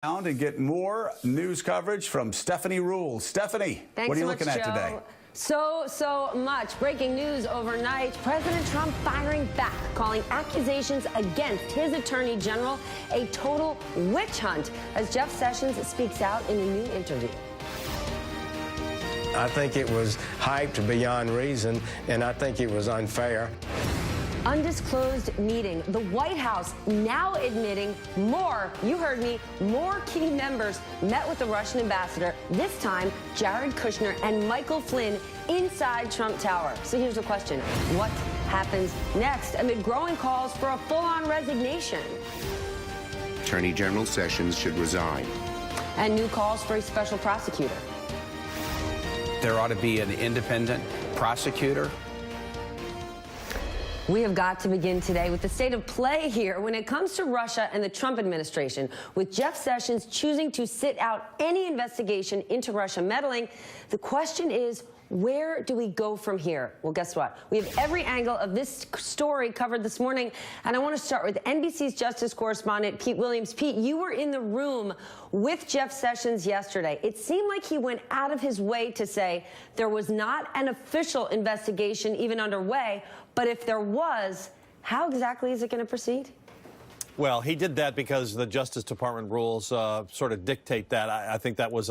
And get more news coverage from Stephanie Ruhle. Stephanie, what are you looking at today? So much. Breaking news overnight. President Trump firing back, calling accusations against his attorney general a total witch hunt, as Jeff Sessions speaks out in a new interview. I think it was hyped beyond reason, and I think it was unfair. Undisclosed meeting. The White House now admitting more, you heard me, more key members met with the Russian ambassador, this time Jared Kushner and Michael Flynn inside Trump Tower. So here's the question. What happens next amid growing calls for a full-on resignation? Attorney General Sessions should resign. And new calls for a special prosecutor. There ought to be an independent prosecutor. We have got to begin today with the state of play here when it comes to Russia and the Trump administration, with Jeff Sessions choosing to sit out any investigation into Russia meddling. The question is, where do we go from here? Well, guess what? We have every angle of this story covered this morning, and I want to start with NBC's justice correspondent, Pete Williams. Pete, you were in the room with Jeff Sessions yesterday. It seemed like he went out of his way to say there was not an official investigation even underway, but if there was, how exactly is it going to proceed? Well, he did that because the Justice Department rules sort of dictate that. I think that was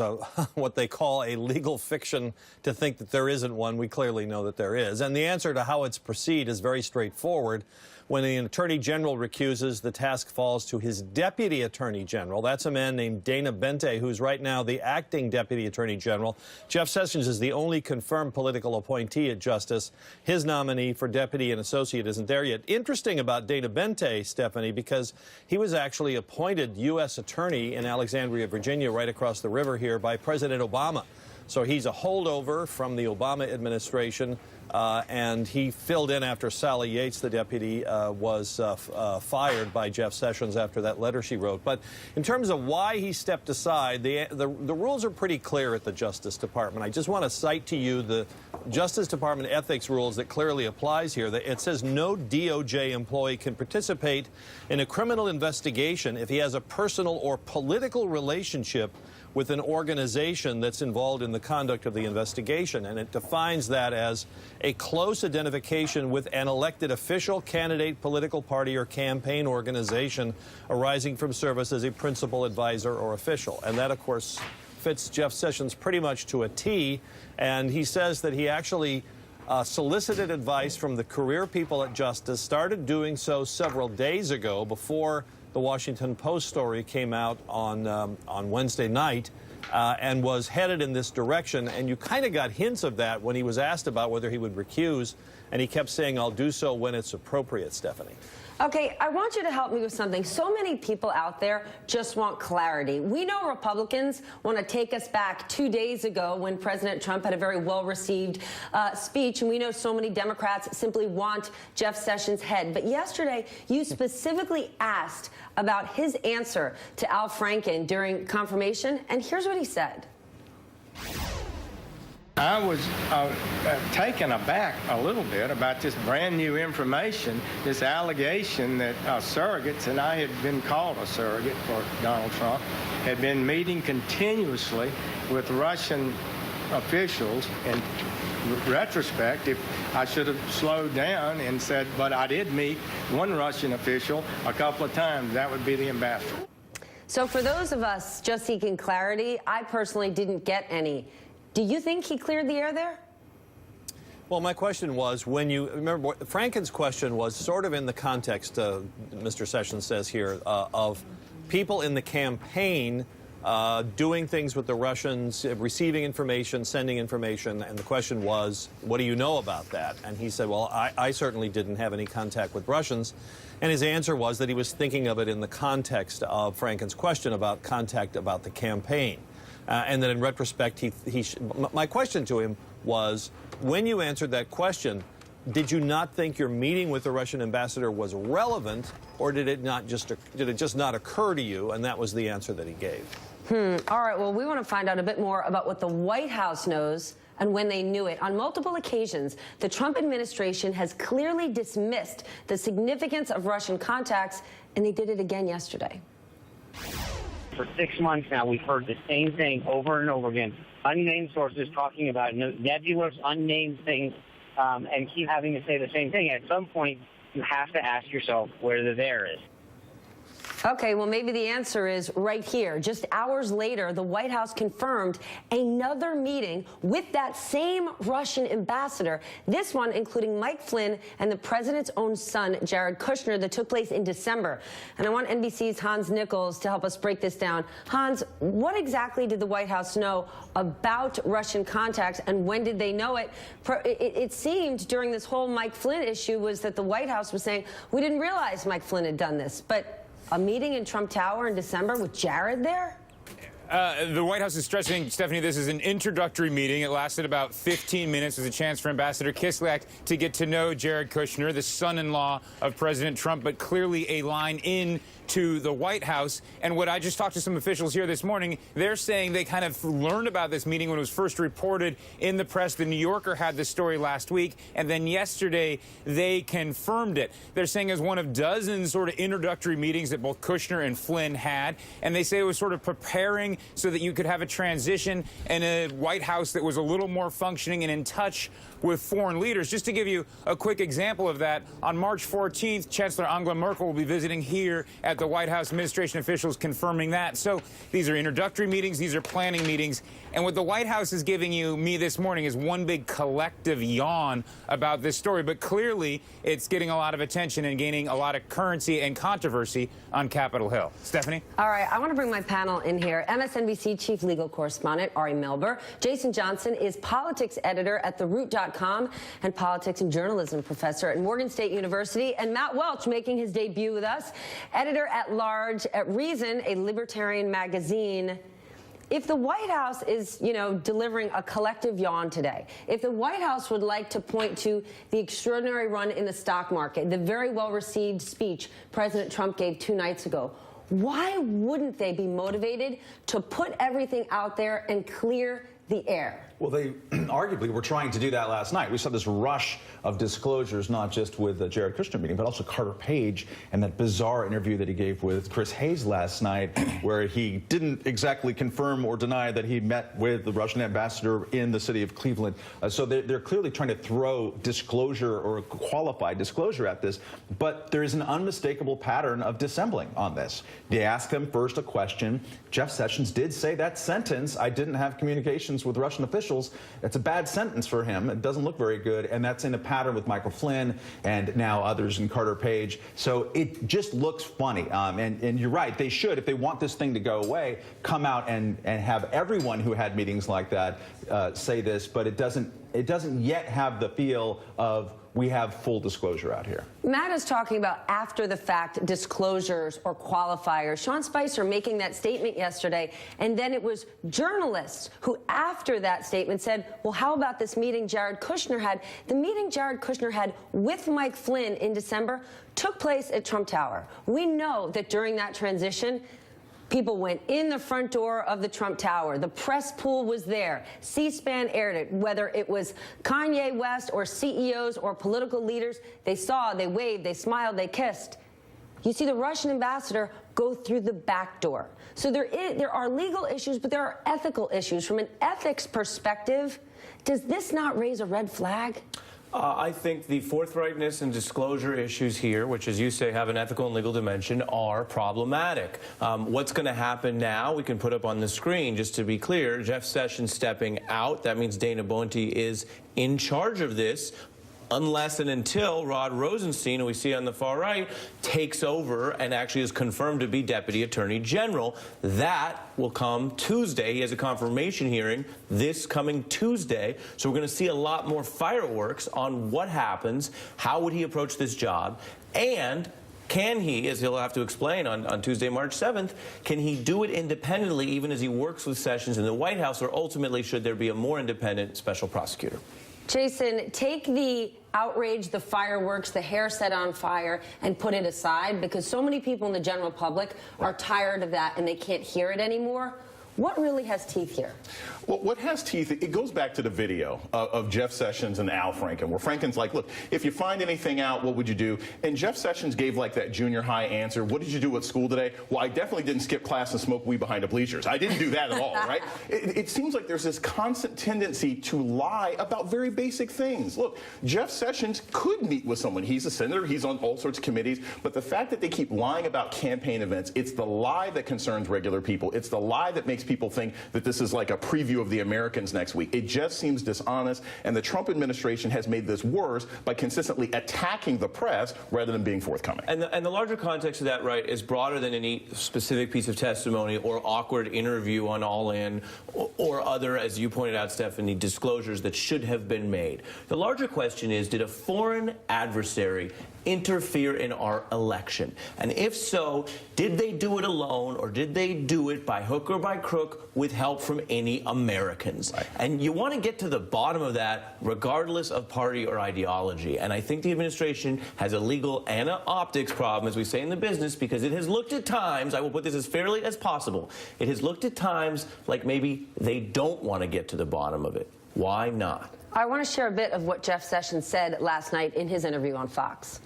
what they call a legal fiction to think that there isn't one. We clearly know that there is. And the answer to how it's proceed is very straightforward. When the Attorney General recuses, the task falls to his Deputy Attorney General. That's a man named Dana Bente, who's right now the acting Deputy Attorney General. Jeff Sessions is the only confirmed political appointee at Justice. His nominee for Deputy and Associate isn't there yet. Interesting about Dana Bente, Stephanie, because he was actually appointed U.S. Attorney in Alexandria, Virginia, right across the river here, by President Obama. So he's a holdover from the Obama administration, and he filled in after Sally Yates, the deputy, was fired by Jeff Sessions after that letter she wrote. But in terms of why he stepped aside, the rules are pretty clear at the Justice Department. I just want to cite to you the Justice Department ethics rules that clearly applies here. It says no DOJ employee can participate in a criminal investigation if he has a personal or political relationship with an organization that's involved in the conduct of the investigation. And it defines that as a close identification with an elected official, candidate, political party, or campaign organization arising from service as a principal advisor or official. And that, of course, fits Jeff Sessions pretty much to a T. And he says that he actually solicited advice from the career people at Justice, started doing so several days ago before the Washington Post story came out on Wednesday night, and was headed in this direction. And you kind of got hints of that when he was asked about whether he would recuse, and he kept saying, "I'll do so when it's appropriate," Stephanie. Okay, I want you to help me with something. So many people out there just want clarity. We know Republicans want to take us back 2 days ago when President Trump had a very well-received speech, and we know so many Democrats simply want Jeff Sessions' head. But yesterday, you specifically asked about his answer to Al Franken during confirmation, and here's what he said. I was taken aback a little bit about this brand new information, this allegation that surrogates, and I had been called a surrogate for Donald Trump, had been meeting continuously with Russian officials. In retrospect, if I should have slowed down and said, but I did meet one Russian official a couple of times. That would be the ambassador. So for those of us just seeking clarity, I personally didn't get any. Do you think he cleared the air there? Well, my question was, when you remember, Franken's question was sort of in the context, Mr. Sessions says here, of people in the campaign doing things with the Russians, receiving information, sending information, and the question was, what do you know about that? And he said, well, I certainly didn't have any contact with Russians. And his answer was that he was thinking of it in the context of Franken's question about contact about the campaign. And then in retrospect, my question to him was, when you answered that question, did you not think your meeting with the Russian ambassador was relevant, or did it just not occur to you? And that was the answer that he gave. All right, well, we want to find out a bit more about what the White House knows and when they knew it. On multiple occasions, the Trump administration has clearly dismissed the significance of Russian contacts, and they did it again yesterday. for 6 months now, we've heard the same thing over and over again. Unnamed sources talking about nebulous, unnamed things, and keep having to say the same thing. At some point, you have to ask yourself where the there is. Okay, well, maybe the answer is right here. Just hours later, the White House confirmed another meeting with that same Russian ambassador, this one including Mike Flynn and the president's own son, Jared Kushner, that took place in December. And I want NBC's Hans Nichols to help us break this down. Hans, what exactly did the White House know about Russian contacts, and when did they know it? It seemed during this whole Mike Flynn issue was that the White House was saying, we didn't realize Mike Flynn had done this, but a meeting in Trump Tower in December with Jared there? The White House is stressing, Stephanie, this is an introductory meeting. It lasted about 15 minutes. It was a chance for Ambassador Kislyak to get to know Jared Kushner, the son-in-law of President Trump, but clearly a line in to the White House. And what I just talked to some officials here this morning, they're saying they kind of learned about this meeting when it was first reported in the press. The New Yorker had this story last week, and then yesterday they confirmed it. They're saying it's one of dozens sort of introductory meetings that both Kushner and Flynn had, and they say it was sort of preparing so that you could have a transition in a White House that was a little more functioning and in touch with foreign leaders. Just to give you a quick example of that, on March 14th, Chancellor Angela Merkel will be visiting here at the White House. Administration officials confirming that. So these are introductory meetings. These are planning meetings. And what the White House is giving me this morning is one big collective yawn about this story. But clearly, it's getting a lot of attention and gaining a lot of currency and controversy on Capitol Hill. Stephanie? All right, I want to bring my panel in here. MSNBC chief legal correspondent Ari Melber. Jason Johnson is politics editor at TheRoot.com and politics and journalism professor at Morgan State University. And Matt Welch making his debut with us, editor at large at Reason, a libertarian magazine. If the White House is, delivering a collective yawn today, if the White House would like to point to the extraordinary run in the stock market, the very well-received speech President Trump gave 2 nights ago, why wouldn't they be motivated to put everything out there and clear the air? Well, they arguably were trying to do that last night. We saw this rush of disclosures, not just with the Jared Kushner meeting, but also Carter Page and that bizarre interview that he gave with Chris Hayes last night, where he didn't exactly confirm or deny that he met with the Russian ambassador in the city of Cleveland. So they're clearly trying to throw disclosure or qualified disclosure at this, but there is an unmistakable pattern of dissembling on this. They asked him first a question. Jeff Sessions did say that sentence, I didn't have communications with Russian officials. It's a bad sentence for him. It doesn't look very good, and that's in a pattern with Michael Flynn and now others in Carter Page. So it just looks funny. And you're right, they should, if they want this thing to go away, come out and have everyone who had meetings like that say this, but it doesn't yet have the feel of we have full disclosure out here. Matt is talking about after-the-fact disclosures or qualifiers. Sean Spicer making that statement yesterday, and then it was journalists who, after that statement, said, well, how about this meeting Jared Kushner had? The meeting Jared Kushner had with Mike Flynn in December took place at Trump Tower. We know that during that transition, people went in the front door of the Trump Tower. The press pool was there. C-SPAN aired it. Whether it was Kanye West or CEOs or political leaders, they saw, they waved, they smiled, they kissed. You see the Russian ambassador go through the back door. So there are legal issues, but there are ethical issues. From an ethics perspective, does this not raise a red flag? I think the forthrightness and disclosure issues here, which, as you say, have an ethical and legal dimension, are problematic. What's going to happen now, we can put up on the screen, just to be clear, Jeff Sessions stepping out. That means Dana Boente is in charge of this, unless and until Rod Rosenstein, who we see on the far right, takes over and actually is confirmed to be Deputy Attorney General. That will come Tuesday. He has a confirmation hearing this coming Tuesday. So we're going to see a lot more fireworks on what happens, how would he approach this job, and can he, as he'll have to explain on Tuesday, March 7th, can he do it independently even as he works with Sessions in the White House, or ultimately should there be a more independent special prosecutor? Jason, take the outrage, the fireworks, the hair set on fire, and put it aside, because so many people in the general public are tired of that and they can't hear it anymore. What really has teeth here? Well, what has teeth, it goes back to the video of Jeff Sessions and Al Franken, where Franken's like, look, if you find anything out, what would you do? And Jeff Sessions gave like that junior high answer. What did you do at school today? Well, I definitely didn't skip class and smoke weed behind the bleachers. I didn't do that at all, right? It seems like there's this constant tendency to lie about very basic things. Look, Jeff Sessions could meet with someone. He's a senator. He's on all sorts of committees. But the fact that they keep lying about campaign events, it's the lie that concerns regular people. It's the lie that makes people think that this is like a preview of the Americans next week. It just seems dishonest, and the Trump administration has made this worse by consistently attacking the press rather than being forthcoming. And the larger context of that, right, is broader than any specific piece of testimony or awkward interview on All In or other, as you pointed out, Stephanie, disclosures that should have been made. The larger question is, did a foreign adversary interfere in our election? And if so, did they do it alone, or did they do it by hook or by crook with help from any Americans? Right. And you want to get to the bottom of that regardless of party or ideology. And I think the administration has a legal and an optics problem, as we say in the business, because it has looked at times, I will put this as fairly as possible, it has looked at times like maybe they don't want to get to the bottom of it. Why not? I want to share a bit of what Jeff Sessions said last night in his interview on Fox.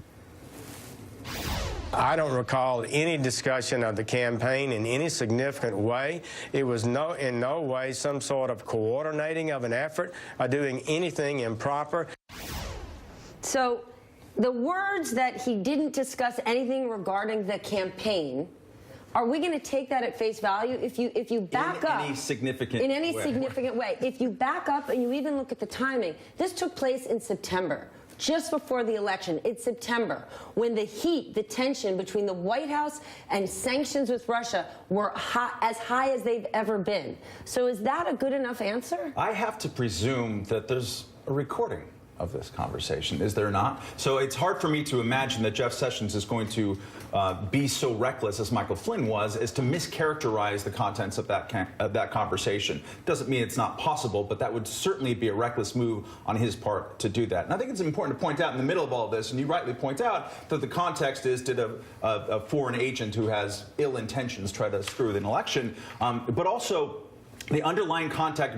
I don't recall any discussion of the campaign in any significant way. It was in no way some sort of coordinating of an effort or doing anything improper. So the words that he didn't discuss anything regarding the campaign, are we going to take that at face value? If you back up in any significant way, if you back up and you even look at the timing, this took place in September. Just before the election, it's September, when the heat, the tension between the White House and sanctions with Russia were as high as they've ever been. So is that a good enough answer? I have to presume that there's a recording of this conversation, is there not? So it's hard for me to imagine that Jeff Sessions is going to be so reckless as Michael Flynn was as to mischaracterize the contents of that conversation. Doesn't mean it's not possible, but that would certainly be a reckless move on his part to do that. And I think it's important to point out in the middle of all of this, and you rightly point out, that the context is, did a foreign agent who has ill intentions try to screw with an election, but also the underlying content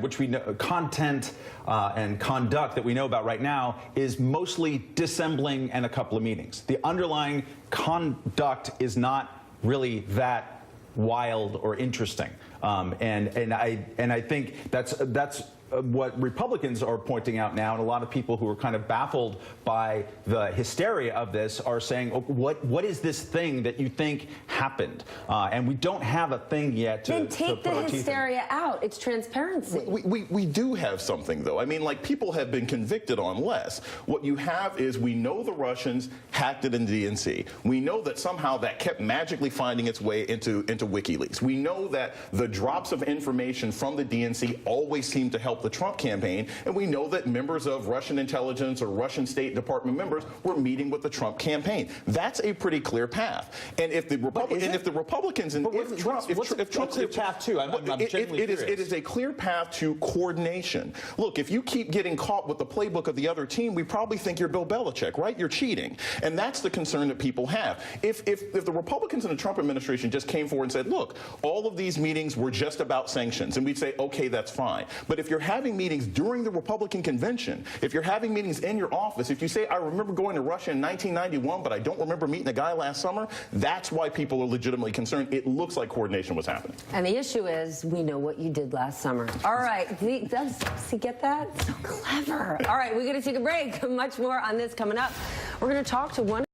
and conduct that we know about right now is mostly dissembling and a couple of meetings. The underlying conduct is not really that wild or interesting, and I think that's what Republicans are pointing out now, and a lot of people who are kind of baffled by the hysteria of this are saying, oh, what is this thing that you think happened? And we don't have a thing yet to then take the hysteria out. It's transparency. We do have something, though. I mean, like, people have been convicted on less. What you have is, we know the Russians hacked it in the DNC. We know that somehow that kept magically finding its way into WikiLeaks. We know that the drops of information from the DNC always seem to help the Trump campaign, and we know that members of Russian intelligence or Russian State Department members were meeting with the Trump campaign. That's a pretty clear path. And if the Republicans and if Trump's clear path too, it is a clear path to coordination. Look, if you keep getting caught with the playbook of the other team, we probably think you're Bill Belichick, right? You're cheating, and that's the concern that people have. If the Republicans and the Trump administration just came forward and said, look, all of these meetings were just about sanctions, and we'd say, okay, that's fine. But if you're having meetings during the Republican convention, if you're having meetings in your office, if you say, I remember going to Russia in 1991, but I don't remember meeting a guy last summer, that's why people are legitimately concerned. It looks like coordination was happening. And the issue is, we know what you did last summer. All right. See, get that? So clever. All right, we're going to take a break. Much more on this coming up. We're going to talk to one